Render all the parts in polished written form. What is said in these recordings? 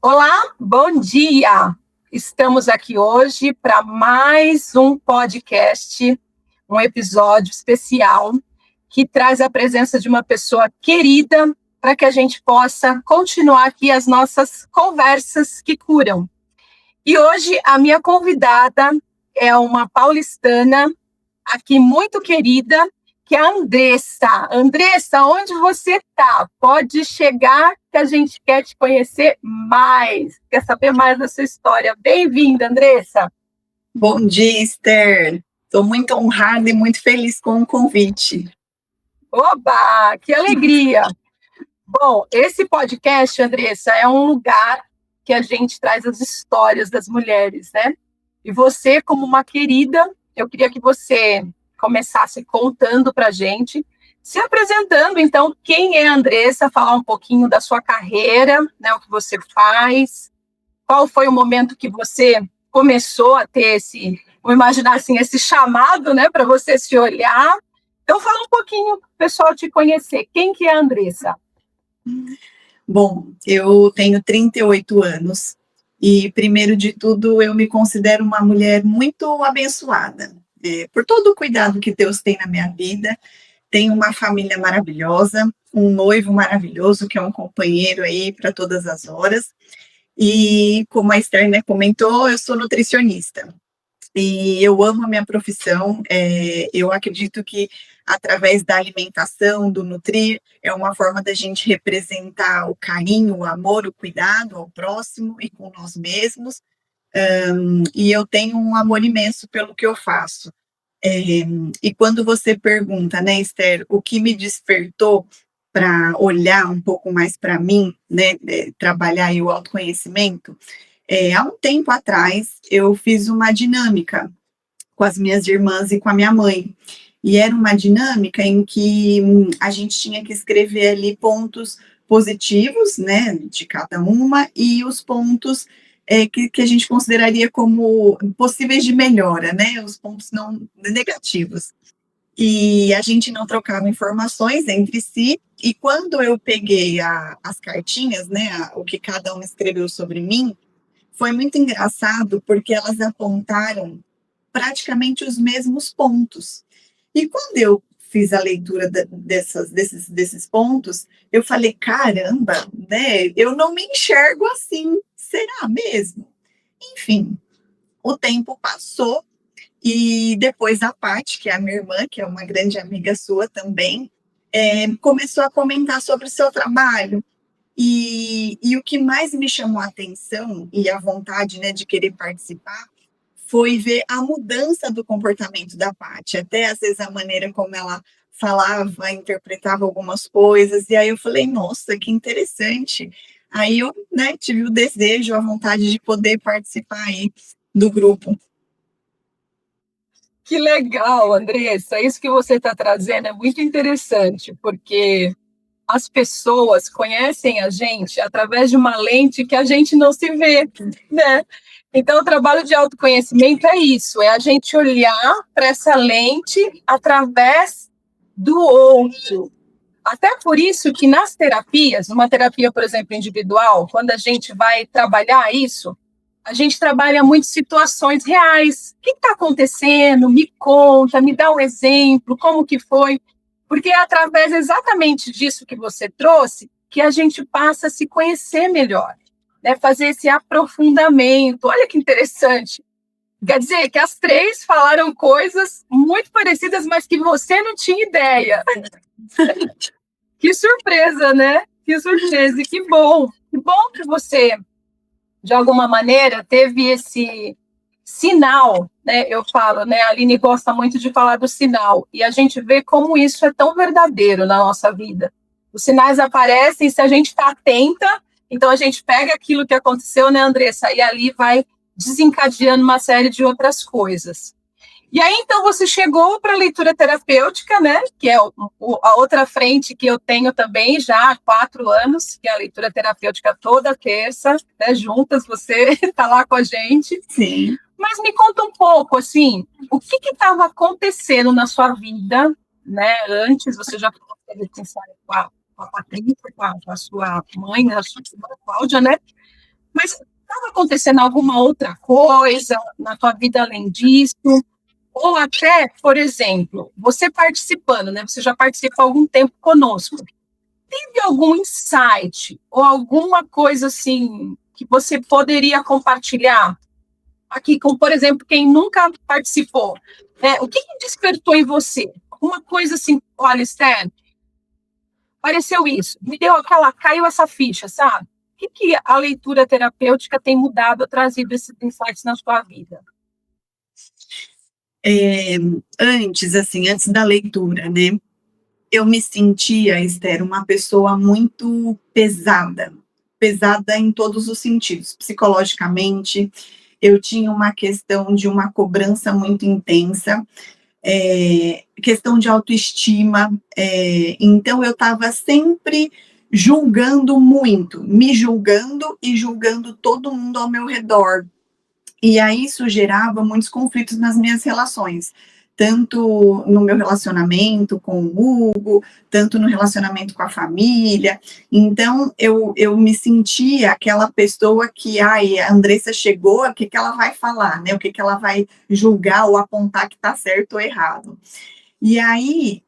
Olá, bom dia! Estamos aqui hoje para mais um podcast, um episódio especial que traz a presença de uma pessoa querida para que a gente possa continuar aqui as nossas conversas que curam. E hoje a minha convidada é uma paulistana aqui muito querida, que é a Andressa. Andressa, onde você está? Pode chegar que a gente quer te conhecer mais, quer saber mais da sua história. Bem-vinda, Andressa. Bom dia, Esther. Estou muito honrada e muito feliz com o convite. Oba, que alegria! Bom, esse podcast, Andressa, é um lugar que a gente traz as histórias das mulheres, né? E você, como uma querida, eu queria que você começasse contando para a gente, se apresentando, então, quem é a Andressa, falar um pouquinho da sua carreira, né, o que você faz, qual foi o momento que você começou a ter vou imaginar assim, esse chamado, né, para você se olhar. Então, fala um pouquinho para o pessoal te conhecer. Quem que é a Andressa? Bom, eu tenho 38 anos e, primeiro de tudo, eu me considero uma mulher muito abençoada. Por todo o cuidado que Deus tem na minha vida, tenho uma família maravilhosa, um noivo maravilhoso, que é um companheiro aí para todas as horas. E, como a Esther, né, comentou, eu sou nutricionista. E eu amo a minha profissão, eu acredito que através da alimentação, do nutrir, é uma forma da gente representar o carinho, o amor, o cuidado ao próximo e com nós mesmos, e eu tenho um amor imenso pelo que eu faço. E quando você pergunta, né, Esther, o que me despertou para olhar um pouco mais para mim, né, trabalhar aí o autoconhecimento, há um tempo atrás, eu fiz uma dinâmica com as minhas irmãs e com a minha mãe. E era uma dinâmica em que a gente tinha que escrever ali pontos positivos, né, de cada uma, e os pontos que a gente consideraria como possíveis de melhora, né, os pontos não negativos. E a gente não trocava informações entre si, e quando eu peguei as cartinhas, né, o que cada um escreveu sobre mim, foi muito engraçado porque elas apontaram praticamente os mesmos pontos. E quando eu fiz a leitura desses pontos, eu falei, caramba, né? Eu não me enxergo assim. Será mesmo? Enfim, o tempo passou e depois a Paty, que é a minha irmã, que é uma grande amiga sua também, começou a comentar sobre o seu trabalho. E o que mais me chamou a atenção e a vontade, né, de querer participar foi ver a mudança do comportamento da Paty, até às vezes a maneira como ela falava, interpretava algumas coisas, e aí eu falei, nossa, que interessante. Aí eu, né, tive o desejo, a vontade de poder participar aí do grupo. Que legal, Andressa. Isso que você está trazendo é muito interessante, porque as pessoas conhecem a gente através de uma lente que a gente não se vê, né? Então, o trabalho de autoconhecimento é isso, é a gente olhar para essa lente através do outro. Até por isso que nas terapias, uma terapia, por exemplo, individual, quando a gente vai trabalhar isso, a gente trabalha muito situações reais. O que está acontecendo? Me conta, me dá um exemplo, como que foi? Porque é através exatamente disso que você trouxe que a gente passa a se conhecer melhor, né? Fazer esse aprofundamento. Olha que interessante. Quer dizer que as três falaram coisas muito parecidas, mas que você não tinha ideia. Que surpresa, né? Que surpresa. E que bom que você, de alguma maneira, teve esse sinal, né? Eu falo, né? A Aline gosta muito de falar do sinal, e a gente vê como isso é tão verdadeiro na nossa vida. Os sinais aparecem se a gente está atenta, então a gente pega aquilo que aconteceu, né, Andressa? E ali vai desencadeando uma série de outras coisas. E aí, então, você chegou para a leitura terapêutica, né? Que é a outra frente que eu tenho também já há 4 anos, que é a leitura terapêutica toda terça, né? Juntas, você está lá com a gente. Sim. Mas me conta um pouco, assim, o que estava acontecendo na sua vida, né? Antes, você já teve com a Patrícia, com a sua mãe, a sua Cláudia, né? Mas estava acontecendo alguma outra coisa na tua vida além disso? Ou até, por exemplo, você participando, né? Você já participa há algum tempo conosco. Teve algum insight ou alguma coisa assim que você poderia compartilhar aqui com, por exemplo, quem nunca participou? Né? O que despertou em você? Uma coisa assim, olha, Stan, pareceu isso, me deu aquela, caiu essa ficha, sabe? O que a leitura terapêutica tem mudado, trazido esses insights na sua vida? Antes da leitura, né, eu me sentia, Esther, uma pessoa muito pesada em todos os sentidos. Psicologicamente, eu tinha uma questão de uma cobrança muito intensa, questão de autoestima, então eu estava sempre julgando muito, me julgando e julgando todo mundo ao meu redor. E aí isso gerava muitos conflitos nas minhas relações, tanto no meu relacionamento com o Hugo, tanto no relacionamento com a família. Então, eu me sentia aquela pessoa que, ai, a Andressa chegou, o que ela vai falar, né? O que ela vai julgar ou apontar que está certo ou errado. E aí,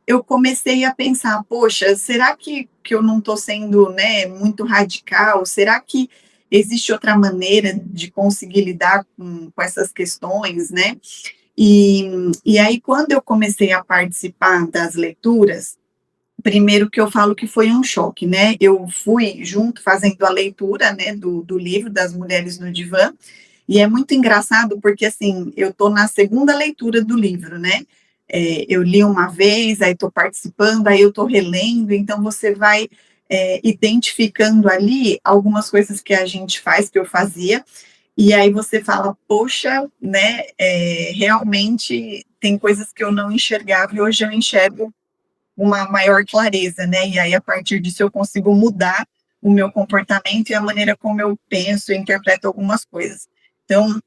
eu comecei a pensar, poxa, será que eu não estou sendo, né, muito radical? Será que existe outra maneira de conseguir lidar com essas questões, né? E aí, quando eu comecei a participar das leituras, primeiro que eu falo que foi um choque, né? Eu fui junto fazendo a leitura, né, do livro das Mulheres no Divã, e é muito engraçado porque, assim, eu estou na segunda leitura do livro, né? Eu li uma vez, aí estou participando, aí eu estou relendo, então você vai identificando ali algumas coisas que a gente faz, que eu fazia, e aí você fala, poxa, né, realmente tem coisas que eu não enxergava e hoje eu enxergo uma maior clareza, né? E aí, a partir disso, eu consigo mudar o meu comportamento e a maneira como eu penso e interpreto algumas coisas. Então,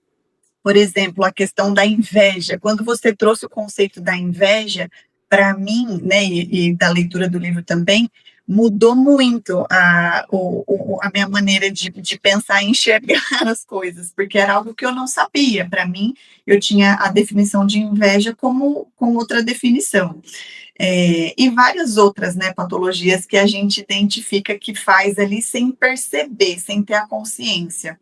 por exemplo, a questão da inveja. Quando você trouxe o conceito da inveja, para mim, né, e da leitura do livro também, mudou muito a minha maneira de pensar e enxergar as coisas, porque era algo que eu não sabia. Para mim, eu tinha a definição de inveja como com outra definição. E várias outras, né, patologias que a gente identifica que faz ali sem perceber, sem ter a consciência.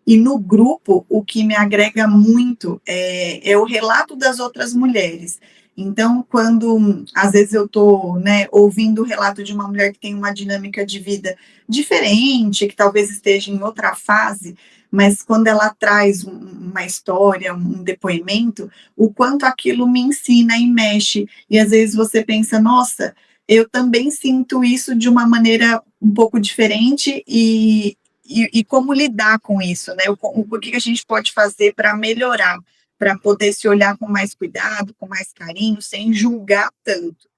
E no grupo, o que me agrega muito é o relato das outras mulheres. Então, quando às vezes eu estou, né, ouvindo o relato de uma mulher que tem uma dinâmica de vida diferente, que talvez esteja em outra fase, mas quando ela traz uma história, um depoimento, o quanto aquilo me ensina e mexe. E às vezes você pensa, nossa, eu também sinto isso de uma maneira um pouco diferente e como lidar com isso, né? O que a gente pode fazer para melhorar, para poder se olhar com mais cuidado, com mais carinho, sem julgar tanto.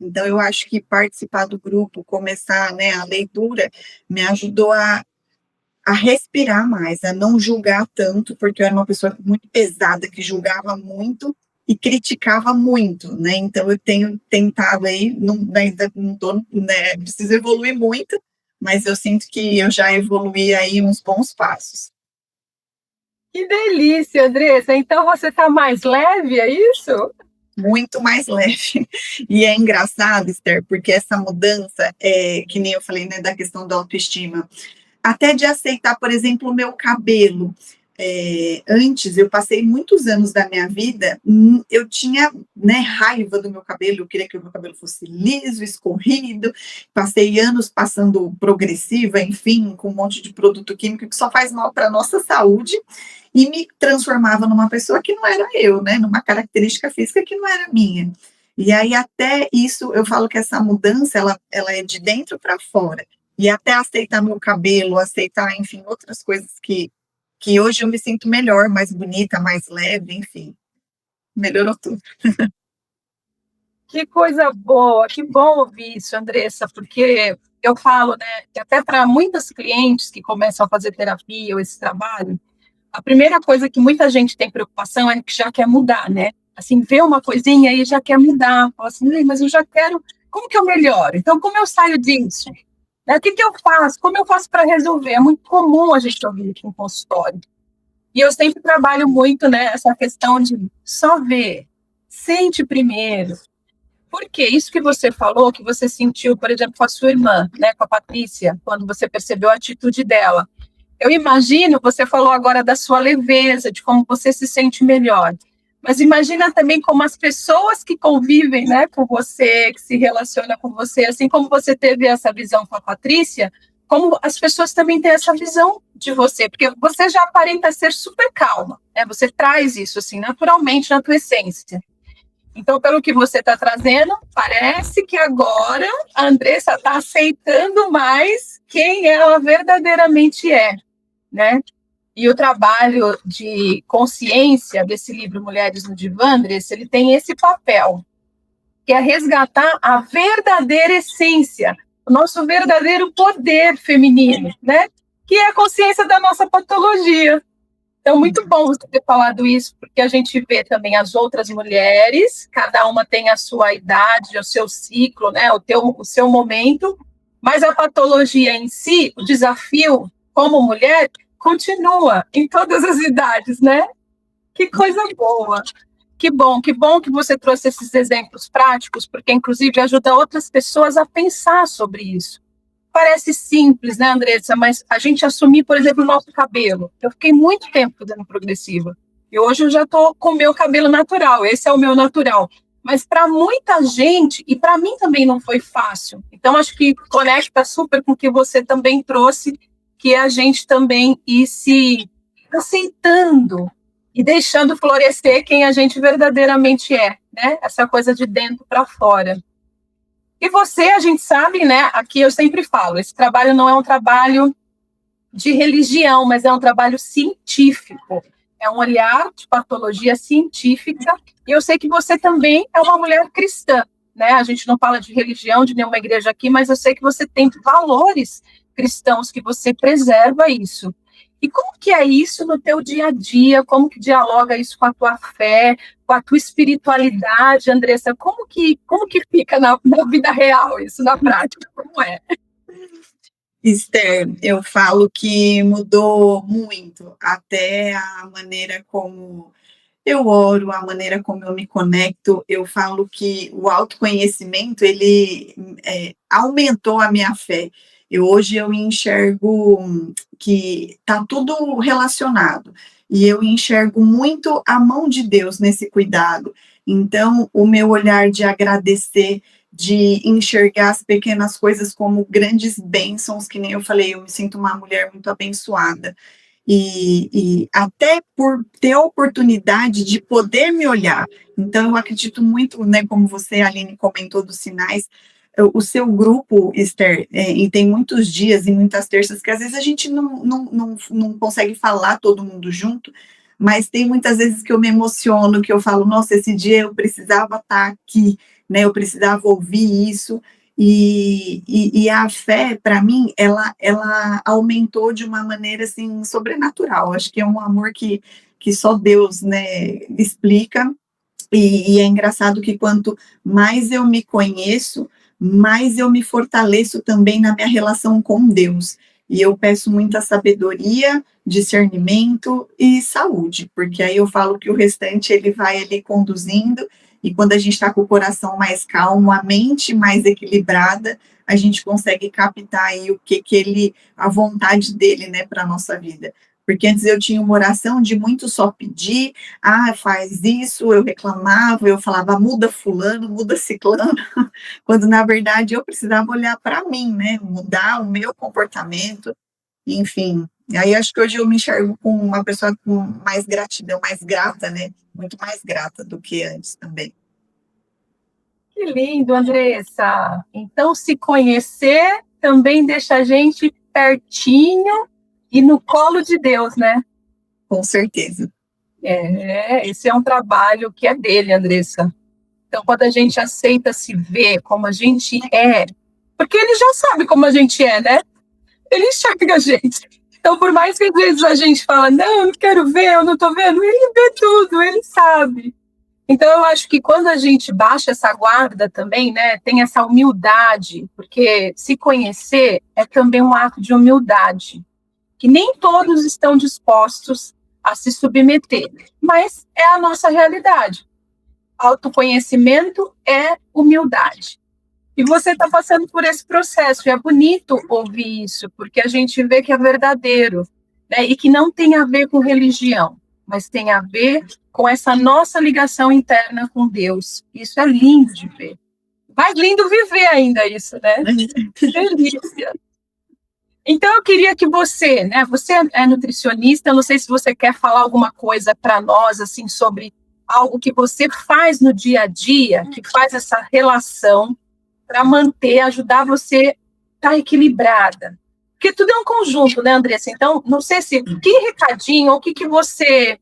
Então, eu acho que participar do grupo, começar, né, a leitura, me ajudou a respirar mais, a não julgar tanto, porque eu era uma pessoa muito pesada, que julgava muito e criticava muito, né? Então, eu tenho tentado aí, ainda não tô, né, preciso evoluir muito, mas eu sinto que eu já evoluí aí uns bons passos. Que delícia, Andressa! Então você está mais leve, é isso? Muito mais leve. E é engraçado, Esther, porque essa mudança, que nem eu falei, né, da questão da autoestima, até de aceitar, por exemplo, o meu cabelo. Antes, eu passei muitos anos da minha vida, eu tinha, né, raiva do meu cabelo, eu queria que o meu cabelo fosse liso, escorrido, passei anos passando progressiva, enfim, com um monte de produto químico que só faz mal para a nossa saúde, e me transformava numa pessoa que não era eu, né, numa característica física que não era minha. E aí, até isso, eu falo que essa mudança, ela é de dentro para fora. E até aceitar meu cabelo, aceitar, enfim, outras coisas que hoje eu me sinto melhor, mais bonita, mais leve, enfim, melhorou tudo. Que coisa boa, que bom ouvir isso, Andressa, porque eu falo, né, que até para muitas clientes que começam a fazer terapia ou esse trabalho, a primeira coisa que muita gente tem preocupação é que já quer mudar, né? Assim, vê uma coisinha e já quer mudar. Fala assim, mas eu já quero, como que eu melhoro? Então, como eu saio disso? Né? O que eu faço? Como eu faço para resolver? É muito comum a gente ouvir aqui no consultório. E eu sempre trabalho muito, né, essa questão de só ver, sente primeiro. Por quê? Isso que você falou, que você sentiu, por exemplo, com a sua irmã, né, com a Patrícia, quando você percebeu a atitude dela. Eu imagino, você falou agora da sua leveza, de como você se sente melhor. Mas imagina também como as pessoas que convivem, né, com você, que se relacionam com você, assim como você teve essa visão com a Patrícia, como as pessoas também têm essa visão de você, porque você já aparenta ser super calma, né? Você traz isso assim naturalmente na tua essência. Então, pelo que você está trazendo, parece que agora a Andressa está aceitando mais quem ela verdadeiramente é, né? E o trabalho de consciência desse livro Mulheres no Divã, Andressa, ele tem esse papel, que é resgatar a verdadeira essência, o nosso verdadeiro poder feminino, né? Que é a consciência da nossa patologia. Então, muito bom você ter falado isso, porque a gente vê também as outras mulheres, cada uma tem a sua idade, o seu ciclo, né? O seu momento, mas a patologia em si, o desafio como mulher, continua em todas as idades, né? Que coisa boa. Que bom que você trouxe esses exemplos práticos, porque inclusive ajuda outras pessoas a pensar sobre isso. Parece simples, né, Andressa? Mas a gente assumir, por exemplo, o nosso cabelo. Eu fiquei muito tempo fazendo progressiva. E hoje eu já estou com o meu cabelo natural. Esse é o meu natural. Mas para muita gente, e para mim também não foi fácil. Então, acho que conecta super com o que você também trouxe, que é a gente também ir se aceitando e deixando florescer quem a gente verdadeiramente é, né? Essa coisa de dentro para fora. E você, a gente sabe, né? Aqui eu sempre falo, esse trabalho não é um trabalho de religião, mas é um trabalho científico. É um olhar de patologia científica. E eu sei que você também é uma mulher cristã, né? A gente não fala de religião, de nenhuma igreja aqui, mas eu sei que você tem valores cristãos, que você preserva isso. E como que é isso no teu dia a dia? Como que dialoga isso com a tua fé, com a tua espiritualidade, Andressa? Como que fica na vida real isso, na prática? Como é? Esther, eu falo que mudou muito, até a maneira como eu oro, a maneira como eu me conecto. Eu falo que o autoconhecimento, ele aumentou a minha fé. Hoje eu enxergo que está tudo relacionado, e eu enxergo muito a mão de Deus nesse cuidado. Então, o meu olhar de agradecer, de enxergar as pequenas coisas como grandes bênçãos, que nem eu falei, eu me sinto uma mulher muito abençoada. E até por ter a oportunidade de poder me olhar. Então, eu acredito muito, né, como você, Aline, comentou dos sinais, o seu grupo, Esther, e tem muitos dias e muitas terças que às vezes a gente não consegue falar todo mundo junto, mas tem muitas vezes que eu me emociono, que eu falo, nossa, esse dia eu precisava estar aqui, né, eu precisava ouvir isso. E a fé, para mim, ela aumentou de uma maneira assim sobrenatural. Acho que é um amor que só Deus, né, explica. E é engraçado que quanto mais eu me conheço, mais eu me fortaleço também na minha relação com Deus. E eu peço muita sabedoria, discernimento e saúde, porque aí eu falo que o restante ele vai ali conduzindo, e quando a gente está com o coração mais calmo, a mente mais equilibrada, a gente consegue captar aí o que ele, a vontade dele, né, para a nossa vida. Porque antes eu tinha uma oração de muito só pedir, faz isso, eu reclamava, eu falava, muda fulano, muda ciclano, quando na verdade eu precisava olhar para mim, né, mudar o meu comportamento, enfim. E aí acho que hoje eu me enxergo com uma pessoa com mais gratidão, mais grata, né, muito mais grata do que antes também. Que lindo, Andressa. Então, se conhecer também deixa a gente pertinho e no colo de Deus, né? Com certeza. Esse é um trabalho que é dele, Andressa. Então, quando a gente aceita se ver como a gente é, porque ele já sabe como a gente é, né? Ele enxerga a gente. Então, por mais que às vezes a gente fala, não, eu não quero ver, eu não tô vendo, ele vê tudo, ele sabe. Então, eu acho que quando a gente baixa essa guarda também, né, tem essa humildade, porque se conhecer é também um ato de humildade, que nem todos estão dispostos a se submeter, mas é a nossa realidade. Autoconhecimento é humildade. E você está passando por esse processo, e é bonito ouvir isso, porque a gente vê que é verdadeiro, né? E que não tem a ver com religião, mas tem a ver com essa nossa ligação interna com Deus. Isso é lindo de ver. Mais lindo viver ainda isso, né? Que delícia. Então, eu queria que você, né? Você é nutricionista, eu não sei se você quer falar alguma coisa para nós, assim, sobre algo que você faz no dia a dia, que faz essa relação para manter, ajudar você a estar equilibrada. Porque tudo é um conjunto, né, Andressa? Então, não sei se que recadinho ou que você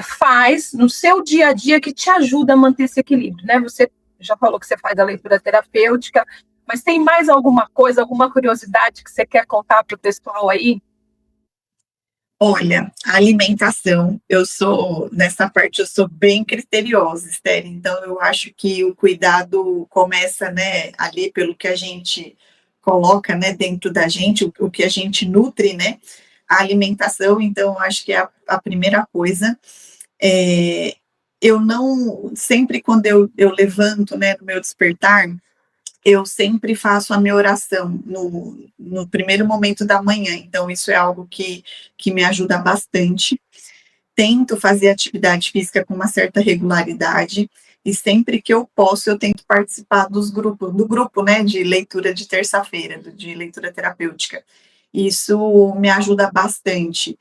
faz no seu dia a dia que te ajuda a manter esse equilíbrio, né? Você já falou que você faz a leitura terapêutica, mas tem mais alguma coisa, alguma curiosidade que você quer contar para o pessoal aí? Olha, a alimentação, nessa parte eu sou bem criteriosa, Esther, então eu acho que o cuidado começa, né, ali pelo que a gente coloca, né, dentro da gente, o que a gente nutre, né, a alimentação, então eu acho que é a primeira coisa. Eu não, sempre quando eu levanto, né, no meu despertar, eu sempre faço a minha oração no primeiro momento da manhã, então isso é algo que me ajuda bastante. Tento fazer atividade física com uma certa regularidade, e sempre que eu posso, eu tento participar do grupo, né, de leitura de terça-feira, de leitura terapêutica. Isso me ajuda bastante.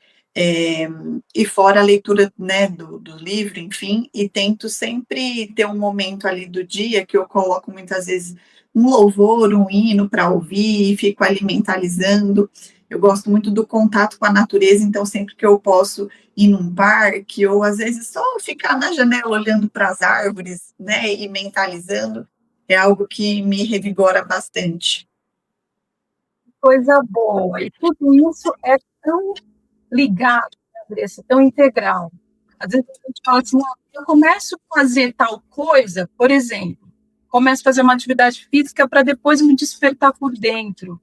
E fora a leitura, né, do livro, enfim, e tento sempre ter um momento ali do dia que eu coloco muitas vezes um louvor, um hino para ouvir, e fico ali mentalizando. Eu gosto muito do contato com a natureza, então sempre que eu posso ir num parque, ou às vezes só ficar na janela olhando para as árvores, né, e mentalizando, é algo que me revigora bastante. Coisa boa. E tudo isso é tão ligado, né, Andressa, tão integral. Às vezes a gente fala assim, eu começo a fazer tal coisa, por exemplo, começo a fazer uma atividade física para depois me despertar por dentro.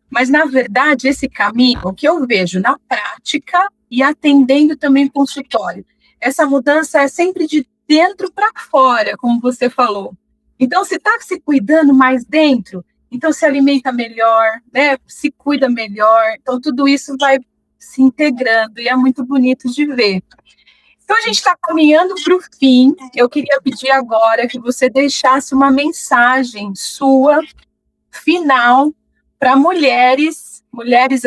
Mas, na verdade, esse caminho, o que eu vejo na prática e atendendo também consultório, essa mudança é sempre de dentro para fora, como você falou. Então, se está se cuidando mais dentro, então se alimenta melhor, né? Se cuida melhor. Então, tudo isso vai se integrando e é muito bonito de ver. Então, a gente está caminhando para o fim. Eu queria pedir agora que você deixasse uma mensagem sua, final, para mulheres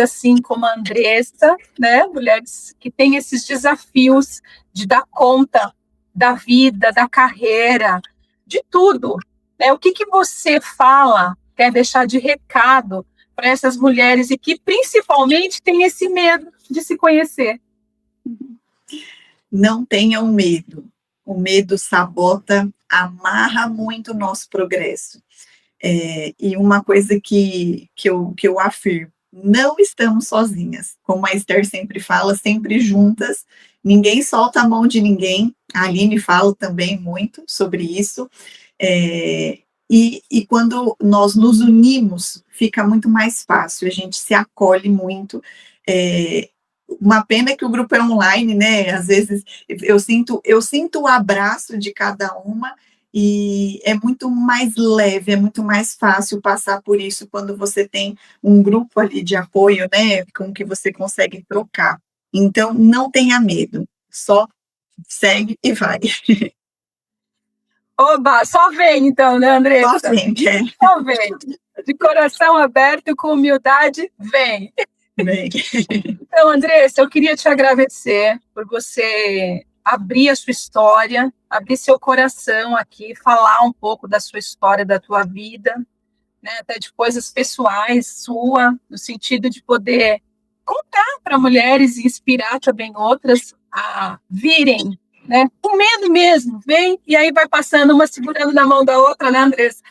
assim como a Andressa, né? Mulheres que têm esses desafios de dar conta da vida, da carreira, de tudo, né? O que você fala, quer deixar de recado para essas mulheres e que principalmente têm esse medo de se conhecer? Não tenham medo. O medo sabota, amarra muito o nosso progresso. E uma coisa que eu afirmo, não estamos sozinhas. Como a Esther sempre fala, sempre juntas, ninguém solta a mão de ninguém. A Aline fala também muito sobre isso. E quando nós nos unimos, fica muito mais fácil, a gente se acolhe muito. Uma pena que o grupo é online, né? Às vezes eu sinto o abraço de cada uma, e é muito mais leve, é muito mais fácil passar por isso quando você tem um grupo ali de apoio, né, com que você consegue trocar. Então, não tenha medo, só segue e vai. Oba, só vem então, né, Só Andressa? sempre, Só vem. De coração aberto, com humildade, vem. bem. Então, Andressa, eu queria te agradecer por você abrir a sua história, abrir seu coração aqui, falar um pouco da sua história, da tua vida, né, até de coisas pessoais sua, no sentido de poder contar para mulheres e inspirar também outras a virem, né, com medo mesmo, vem, e aí vai passando uma segurando na mão da outra, né, Andressa?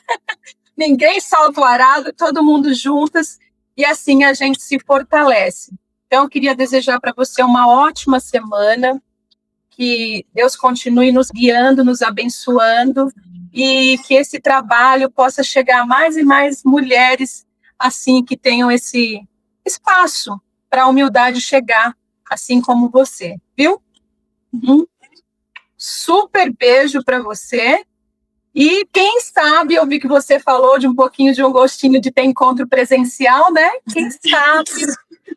Ninguém solta o arado, todo mundo juntas, e assim a gente se fortalece. Então, eu queria desejar para você uma ótima semana, que Deus continue nos guiando, nos abençoando, e que esse trabalho possa chegar a mais e mais mulheres, assim, que tenham esse espaço para a humildade chegar, assim como você, viu? Super beijo para você. E quem sabe, eu vi que você falou de um pouquinho de um gostinho de ter encontro presencial, né? Quem sabe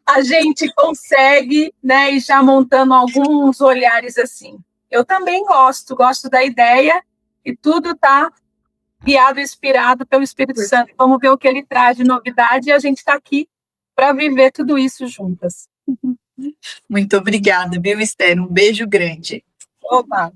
a gente consegue, né, ir já montando alguns olhares assim. Eu também gosto da ideia, e tudo está guiado e inspirado pelo Espírito Santo. Vamos ver o que ele traz de novidade, e a gente está aqui para viver tudo isso juntas. Muito obrigada, viu, Esther? Um beijo grande. Opa!